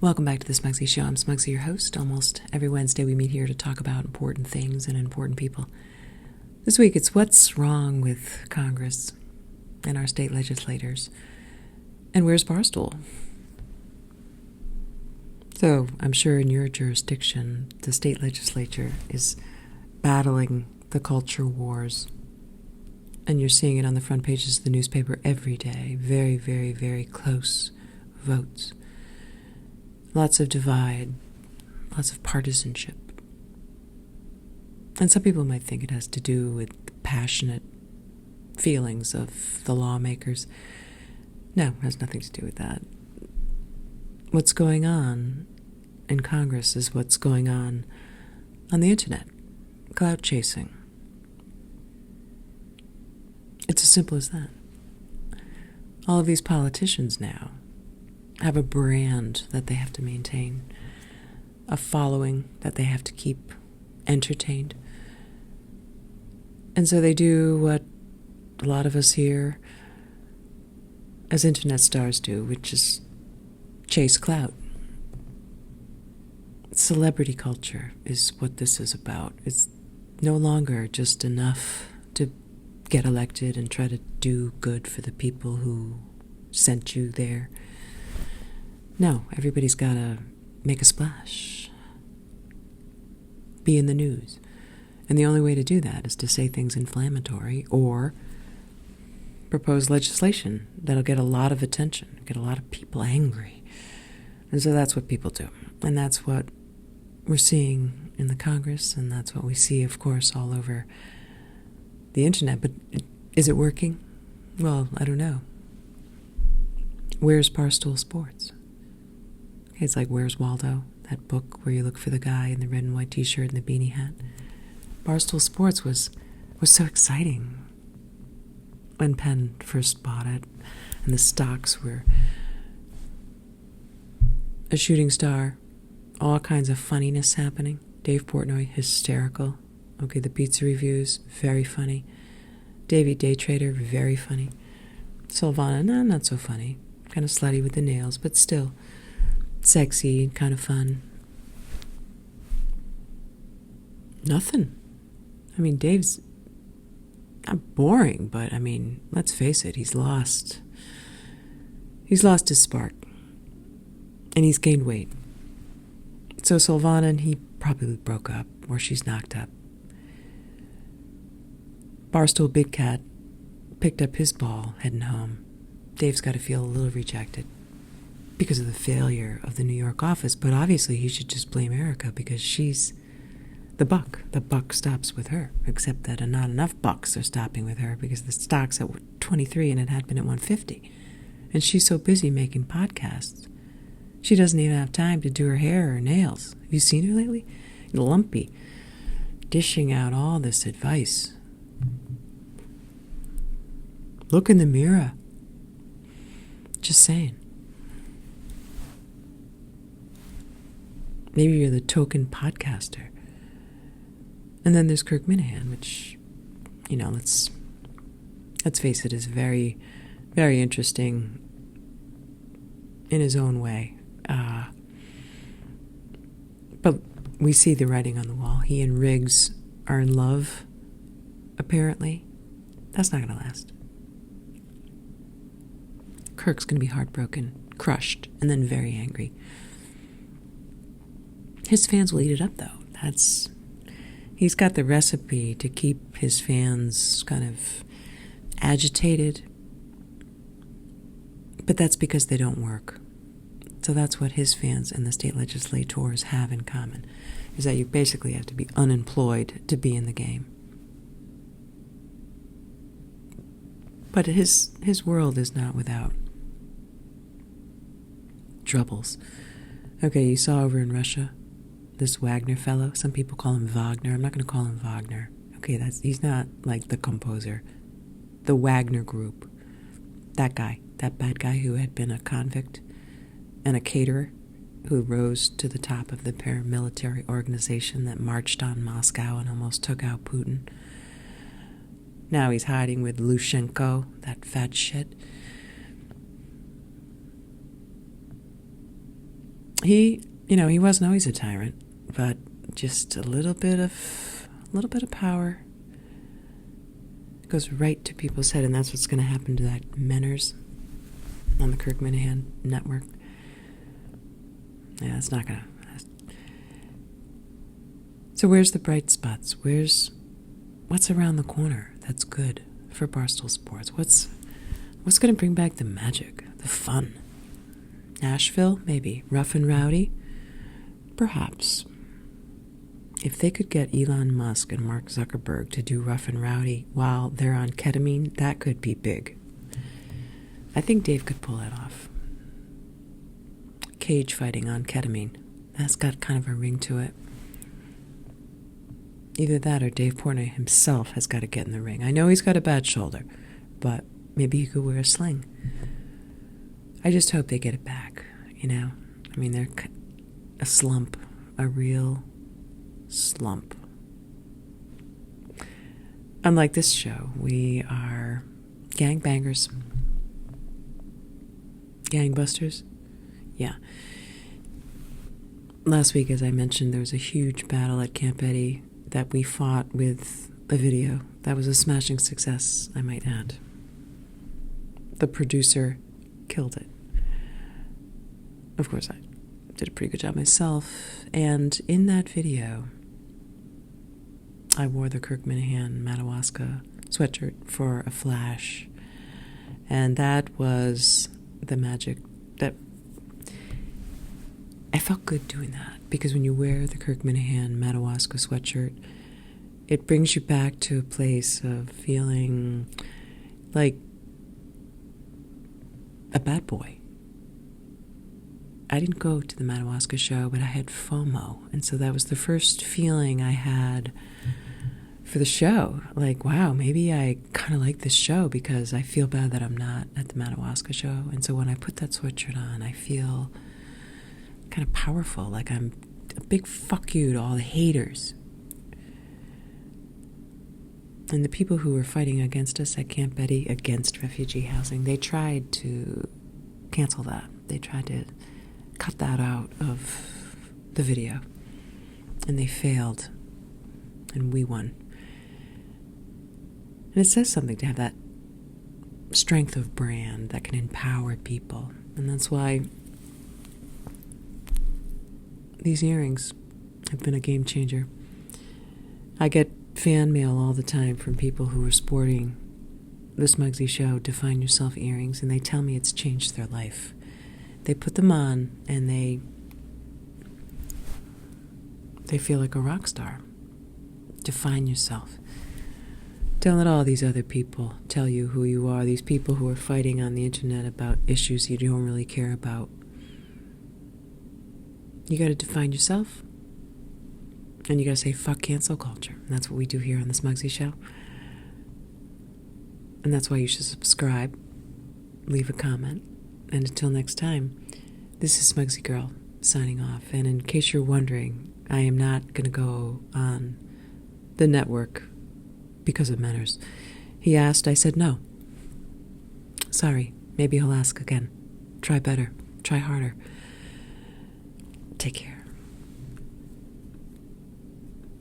Welcome back to the Smugsy Show. I'm Smugsy, your host. Almost every Wednesday we meet here to talk about important things and important people. This week it's what's wrong with Congress and our state legislators. And where's Barstool? So I'm sure in your jurisdiction, the state legislature is battling the culture wars. And you're seeing it on the front pages of the newspaper every day. Very, very, very close votes. Lots of divide, lots of partisanship. And some people might think it has to do with passionate feelings of the lawmakers. No, it has nothing to do with that. What's going on in Congress is what's going on the internet. Clout chasing. It's as simple as that. All of these politicians now have a brand that they have to maintain, a following that they have to keep entertained. And so they do what a lot of us here as internet stars do, which is chase clout. Celebrity culture is what this is about. It's no longer just enough to get elected and try to do good for the people who sent you there. No, everybody's got to make a splash. Be in the news. And the only way to do that is to say things inflammatory or propose legislation that'll get a lot of attention, get a lot of people angry. And so that's what people do. And that's what we're seeing in the Congress, and that's what we see, of course, all over the internet. But is it working? Well, I don't know. Where's Barstool Sports? It's like Where's Waldo, that book where you look for the guy in the red and white t-shirt and the beanie hat. Barstool Sports was so exciting when Penn first bought it, and the stocks were a shooting star, all kinds of funniness happening. Dave Portnoy, hysterical. Okay, the pizza reviews, very funny. Davey Day Trader, very funny. Silvana, not so funny. Kind of slutty with the nails, but still sexy and kind of fun. Nothing. I mean, Dave's not boring, but I mean, let's face it, he's lost his spark. And he's gained weight. So Silvana and he probably broke up, or she's knocked up. Barstool Big Cat picked up his ball heading home. Dave's got to feel a little rejected because of the failure of the New York office, but obviously he should just blame Erica because she's the buck. The buck stops with her, except that not enough bucks are stopping with her because the stock's at 23 and it had been at 150. And she's so busy making podcasts. She doesn't even have time to do her hair or nails. Have you seen her lately? Lumpy, dishing out all this advice. Look in the mirror. Just saying. Maybe you're the token podcaster. And then there's Kirk Minahan, which, let's face it, is very, very interesting in his own way. But we see the writing on the wall. He and Riggs are in love, apparently. That's not going to last. Kirk's going to be heartbroken, crushed, and then very angry. His fans will eat it up, though. He's got the recipe to keep his fans kind of agitated. But that's because they don't work. So that's what his fans and the state legislators have in common, is that you basically have to be unemployed to be in the game. But his world is not without troubles. Okay, you saw over in Russia, this Wagner fellow. Some people call him Wagner. I'm not going to call him Wagner. Okay, he's not like the composer. The Wagner group. That guy, that bad guy who had been a convict and a caterer who rose to the top of the paramilitary organization that marched on Moscow and almost took out Putin. Now he's hiding with Lushenko, that fat shit. he wasn't always a tyrant, but just a little bit of power goes right to people's head, and that's what's going to happen to that Menners on the Kirk Minahan network. Yeah, it's not going to. So where's the bright spots? What's around the corner that's good for Barstool Sports? What's going to bring back the magic, the fun? Nashville, maybe. Rough and rowdy? Perhaps. If they could get Elon Musk and Mark Zuckerberg to do rough and rowdy while they're on ketamine, that could be big. I think Dave could pull that off. Cage fighting on ketamine. That's got kind of a ring to it. Either that or Dave Portnoy himself has got to get in the ring. I know he's got a bad shoulder, but maybe he could wear a sling. I just hope they get it back, I mean, they're a slump, a real slump. Unlike this show, we are gangbangers. Gangbusters? Yeah. Last week, as I mentioned, there was a huge battle at Camp Eddy that we fought with a video. That was a smashing success, I might add. The producer killed it. Of course, I did a pretty good job myself. And in that video, I wore the Kirk Minahan Madawaska sweatshirt for a flash. And that was the magic that I felt good doing that. Because when you wear the Kirk Minahan Madawaska sweatshirt, it brings you back to a place of feeling like a bad boy. I didn't go to the Madawaska show, but I had FOMO. And so that was the first feeling I had for the show. Like, wow, maybe I kind of like this show because I feel bad that I'm not at the Madawaska show. And so when I put that sweatshirt on, I feel kind of powerful, like I'm a big fuck you to all the haters. And the people who were fighting against us at Camp Eddy, against refugee housing, they tried to cancel that. They tried to cut that out of the video. And they failed. And we won. And it says something to have that strength of brand that can empower people. And that's why these earrings have been a game changer. I get fan mail all the time from people who are sporting the Smugsy Show Define Yourself earrings, and they tell me it's changed their life. They put them on, and they feel like a rock star. Define yourself. Don't let all these other people tell you who you are, these people who are fighting on the internet about issues you don't really care about. You got to define yourself, and you got to say, fuck cancel culture. And that's what we do here on the Smugsy Show. And that's why you should subscribe, leave a comment, and until next time, this is Smugsy Girl signing off. And in case you're wondering, I am not going to go on the network because of Manners. He asked, I said no. Sorry, maybe he'll ask again. Try better, try harder. Take care.